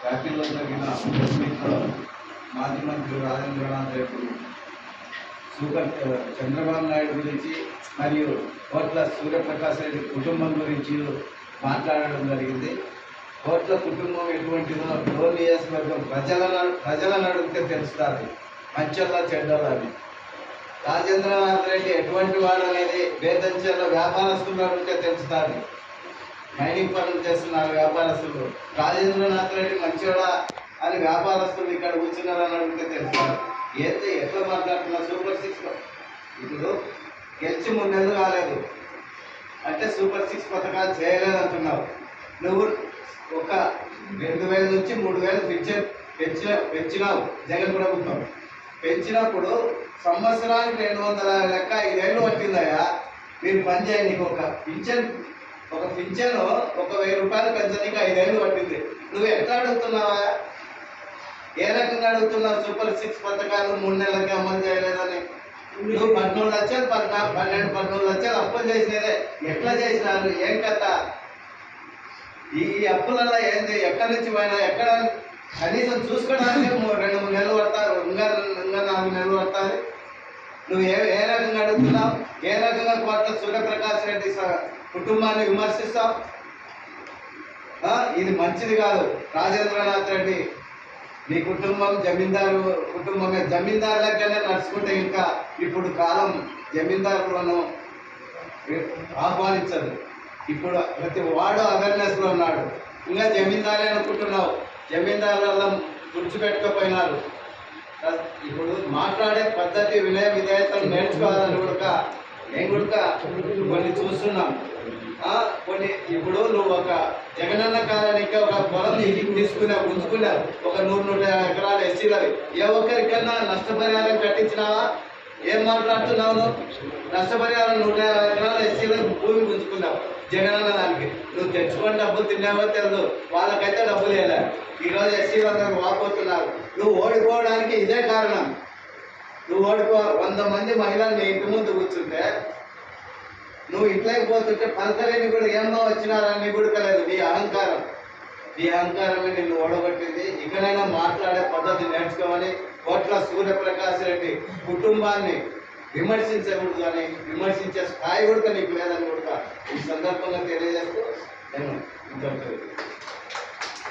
వ్యాప్తిలో జరిగిన ప్రెస్ మీట్లో మాజీ మంత్రి రాజేంద్రనాథ్ రెడ్డి చంద్రబాబు నాయుడు గురించి మరియు కోట్ల సూర్యప్రకాష్ రెడ్డి కుటుంబం గురించి మాట్లాడడం జరిగింది. కోట్ల కుటుంబం ఎటువంటిదో డోర్ నియోజకవర్గం ప్రజలను అడిగితే తెలుస్తుంది, మంచోళ్ళ చెడ్డోళ్ళ అని. రాజేంద్రనాథ్ రెడ్డి ఎటువంటి వాడు అనేది బేదంచెల్లో వ్యాపారస్తులు అడిగితే తెలుస్తుంది. మైనింగ్ పనులు చేస్తున్నారు వ్యాపారస్తులు. రాజేంద్రనాథ్ రెడ్డి మంచోడా అని వ్యాపారస్తులు ఇక్కడ కూర్చున్నారని అడిగితే తెలుస్తారు. ఏంటి ఎట్లా మాట్లాడుతున్నారు? సూపర్ 6 ఇప్పుడు గెలిచి 3 నెలలు కాలేదు అంటే సూపర్ 6 పథకాలు చేయలేదంటున్నావు. నువ్వు ఒక 2,000 నుంచి 3,000 పెంచినావు జగన్ ప్రభుత్వం. పెంచినప్పుడు సంవత్సరానికి 200 లెక్క 5 ఏళ్ళు పట్టిందయ్యా మీరు పని చేయడానికి. ఒక పింఛన్ 1,000 రూపాయలు పెంచడానికి 5 ఏళ్ళు పట్టింది. నువ్వు ఎట్లా అడుగుతున్నావా? ఏ రకంగా అడుగుతున్నావు? సూపర్ 6 పథకాలు 3 నెలలకి అమలు చేయలేదని. నువ్వు 13 లక్షలు 12 లక్షలు అప్పులు చేసినదే ఎట్లా చేసినారు? ఏం కథ? ఈ అప్పులలో ఏంది? ఎక్కడి నుంచి పోయినా? ఎక్కడ కనీసం చూసుకోవడానికి 2-3 నెలలు పడతారు, ఇంకా 4 నెలలు పడతారు. నువ్వు ఏ రకంగా అడుగుతున్నావు? ఏ రకంగా కోట్ల సూర్యప్రకాష్ రెడ్డి కుటుంబాన్ని విమర్శిస్తావు? ఇది మంచిది కాదు. రాజేంద్రనాథ్ రెడ్డి నీ కుటుంబం జమీందారు కుటుంబమే. జమీందారులకనే నడుచుకుంటే ఇంకా ఇప్పుడు కాలం జమీందారులను ఆహ్వానించదు. ఇప్పుడు ప్రతి వాడు అవేర్నెస్లో ఉన్నాడు. ఇంకా జమీందారే అనుకుంటున్నావు. జమీందారులలో తుడిచిపెట్టకపోయినారు. ఇప్పుడు మాట్లాడే పద్ధతి వినయ విధేయతలు నేర్చుకోవాలని కూడా నేను కూడా కొన్ని చూస్తున్నాం. కొన్ని ఇప్పుడు నువ్వు ఒక జగనన్న కాలానికి ఒక పొలం ఉంచుకున్నావు. ఒక 100-150 ఎకరాలు ఎస్సీలవి. ఏ ఒక్కరికన్నా నష్టపరిహారం కట్టించినావా? ఏం మాట్లాడుతున్నావు నువ్వు? నష్టపరిహారం 150 ఎకరాలు ఎస్సీలకు భూమి ఉంచుకున్నావు జగనన్న దానికి. నువ్వు తెచ్చుకొని డబ్బులు తిన్నావో తెలియదు, వాళ్ళకైతే డబ్బులు వేయలే. ఈరోజు ఎస్సీలందరూ వాపోతున్నారు. నువ్వు ఓడిపోవడానికి ఇదే కారణం. నువ్వు 100 మంది మహిళలు నీ ఇంటి ముందు కూర్చుంటే నువ్వు ఇంట్లోకి పోతుంటే పలకలేని కూడా ఏమో వచ్చినారని గుడకలేదు. నీ అహంకారమే నిన్ను ఓడగొట్టింది. ఇకనైనా మాట్లాడే పద్ధతి నేర్చుకోమని కోట్ల సూర్యప్రకాష్ రెడ్డి కుటుంబాన్ని విమర్శించకూడదు అని, విమర్శించే స్థాయి కూడా నీకు లేదని కూడా ఈ సందర్భంగా తెలియజేస్తూ నేను